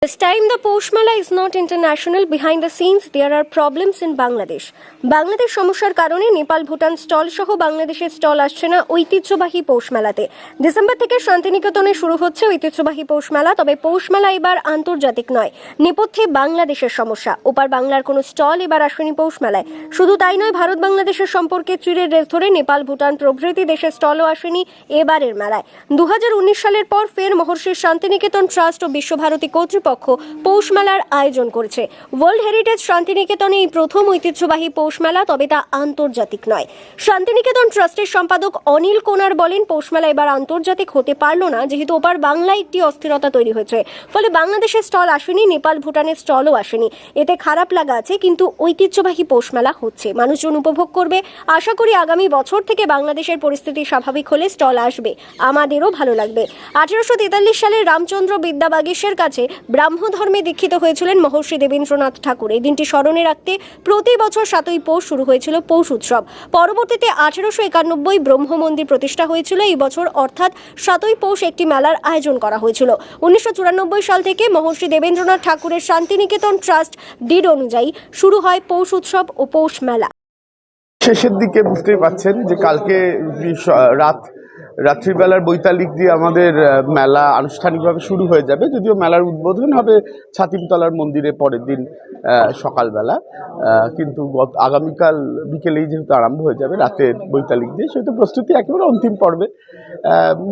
This time the Posh Mela is not international. Behind the scenes there are problems in Bangladesh. Bangladesh সমস্যার কারণে Nepal Bhutan stall সহ বাংলাদেশের stall আসছে না ঐতিহ্যবাহী পৌষ মেলাতে। ডিসেম্বর থেকে শান্তিনিকেতনে শুরু হচ্ছে ঐতিহ্যবাহী পৌষ মেলা। তবে পৌষ মেলা এবার আন্তর্জাতিক নয়, নেপথ্যে বাংলাদেশের সমস্যা। ওপার বাংলার কোনো স্টল এবার আসেনি পৌষ মেলায়। শুধু তাই নয়, ভারত বাংলাদেশের সম্পর্কে চিরের রেশ ধরে নেপাল ভুটান প্রভৃতি দেশের স্টলও আসেনি এবারের মেলায়। 2019 সালের পর ফের মহর্ষি শান্তিনিকেতন ট্রাস্ট ও বিশ্বভারতী কর্তৃপক্ষ পৌষ মেলার আয়োজন করেছে। ওয়ার্ল্ড হেরিটেজ শান্তিনিকেতনে এই প্রথম ঐতিহ্যবাহী পৌষ মেলা, তবে তা আন্তর্জাতিক নয়। শান্তিনিকেতন ট্রাস্টের সম্পাদক অনিল কোনার বলেন, পৌষ মেলা এবার আন্তর্জাতিক হতে পারল না, যেহেতু ওপার বাংলায় একটি অস্থিরতা তৈরি হয়েছে। ফলে বাংলাদেশের স্টল আসেনি, নেপাল ভুটানের স্টলও আসেনি। এতে খারাপ লাগা আছে, কিন্তু ঐতিহ্যবাহী পৌষ মেলা হচ্ছে, মানুষজন উপভোগ করবে। আশা করি আগামী বছর থেকে বাংলাদেশের পরিস্থিতি স্বাভাবিক হলে স্টল আসবে, আমাদেরও ভালো লাগবে। 1843 সালে রামচন্দ্র বিদ্যাবাগীশের কাছে ব্রাহ্ম ধর্মে দীক্ষিত হয়েছিলেন মহর্ষি দেবেন্দ্রনাথ ঠাকুর। এই দিনটি স্মরণে রাখতে প্রতি বছর 7ই পৌষ শুরু হয়েছিল পৌষ উৎসব। পরবর্তীতে 1891 ব্রহ্ম মন্দির প্রতিষ্ঠা হয়েছিল। এই বছর অর্থাৎ 7ই পৌষ একটি মেলার আয়োজন করা হয়েছিল। 1994 সাল থেকে মহর্ষি দেবেন্দ্রনাথ ঠাকুরের শান্তিনিকেতন ট্রাস্ট ডিড অনুযায়ী শুরু হয় পৌষ উৎসব ও পৌষ মেলা। শেষের দিকে বুঝতেই পাচ্ছেন যে কালকে রাত্রিবেলার বৈতালিক দিয়ে আমাদের মেলা আনুষ্ঠানিকভাবে শুরু হয়ে যাবে, যদিও মেলার উদ্বোধন হবে ছাতিমতলার মন্দিরে পরের দিন সকালবেলা। কিন্তু আগামীকাল বিকেলেই যেহেতু আরম্ভ হয়ে যাবে রাতের বৈতালিক দিয়ে, সেহেতু প্রস্তুতি একেবারে অন্তিম পর্বে।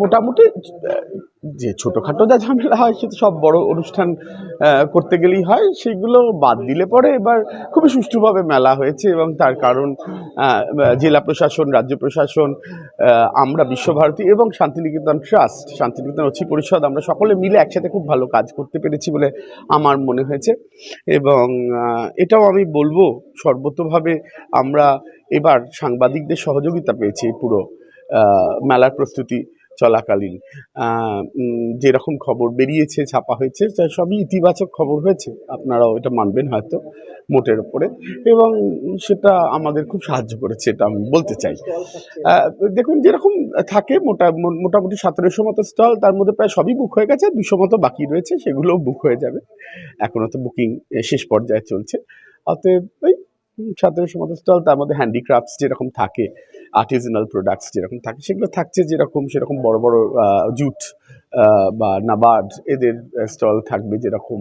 মোটামুটি যে ছোটোখাটো যা ঝামেলা হয় সেটা সব বড় অনুষ্ঠান করতে গেলেই হয়, সেগুলো বাদ দিলে পরে এবার খুবই সুষ্ঠুভাবে মেলা হয়েছে। এবং তার কারণ জেলা প্রশাসন, রাজ্য প্রশাসন, আমরা বিশ্বভারতী এবং শান্তিনিকেতন ট্রাস্ট, শান্তিনিকেতন অছি পরিষদ, আমরা সকলে মিলে একসাথে খুব ভালো কাজ করতে পেরেছি বলে আমার মনে হয়েছে। এবং এটাও আমি বলবো সর্বতোভাবে আমরা এবার সাংবাদিকদের সহযোগিতা পেয়েছি পুরো মেলার প্রস্তুতি চলাকালীন। যেরকম খবর বেরিয়েছে, ছাপা হয়েছে, সবই ইতিবাচক খবর হয়েছে, আপনারাও এটা মানবেন হয়তো মোটের ওপরে, এবং সেটা আমাদের খুব সাহায্য করেছে, এটা আমি বলতে চাই। দেখুন, যেরকম থাকে মোটামুটি 1700 মতো স্টল, তার মধ্যে প্রায় সবই বুক হয়ে গেছে, 200 মতো বাকি রয়েছে, সেগুলোও বুক হয়ে যাবে। এখনও তো বুকিং শেষ পর্যায়ে চলছে। অতএব ওই 1700 মতো স্টল, তার মধ্যে হ্যান্ডিক্রাফটস যেরকম থাকে, আর্টিজানাল প্রোডাক্টস যেরকম থাকে সেগুলো থাকছে, সেরকম বড় বড় জুট বা নাবার্ড এদের স্টল থাকবে, যেরকম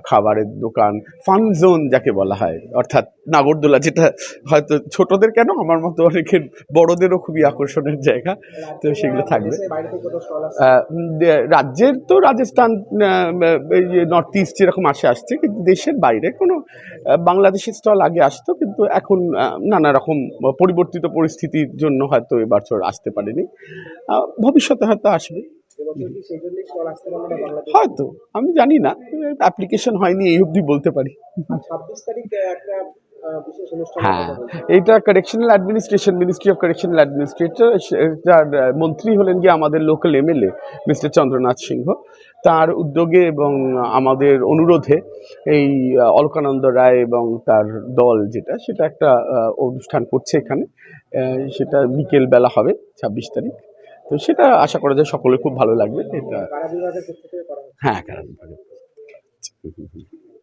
খাবারের দোকান, ফান জোন যাকে বলা হয়, অর্থাৎ নাগরদোলা, যেটা হয়তো ছোটদের কেন আমার মতো অনেকের বড়দেরও খুবই আকর্ষণের জায়গা, তো সেগুলো থাকবে। রাজ্যের তো রাজস্থান, নর্থ ইস্ট যেরকম আসছে, কিন্তু দেশের বাইরে কোনো বাংলাদেশের স্টল আগে আসতো, কিন্তু এখন নানা রকম পরিবর্তিত পরিস্থিতির জন্য হয়তো এবছর আসতে পারেনি, ভবিষ্যতে হয়তো আসবে হয়তো, আমি জানি না, অ্যাপ্লিকেশন হয়নি এই অবধি বলতে পারি। 26 তারিখ একটা হ্যাঁ, এটা correctional administration, ministry of correctional administrator, যার মন্ত্রী হলেন গিয়ে আমাদের লোকাল এমএলএ মিস্টার চন্দ্রনাথ সিংহ, তার উদ্যোগে এবং আমাদের অনুরোধে এই অলকানন্দ রায় এবং তার দল সেটা একটা অনুষ্ঠান করছে এখানে। সেটা বিকেল বেলা হবে 26 তারিখ। তো সেটা আশা করা যায় সকলে খুব ভালো লাগবে। এটা হ্যাঁ, কারা বিভাগে।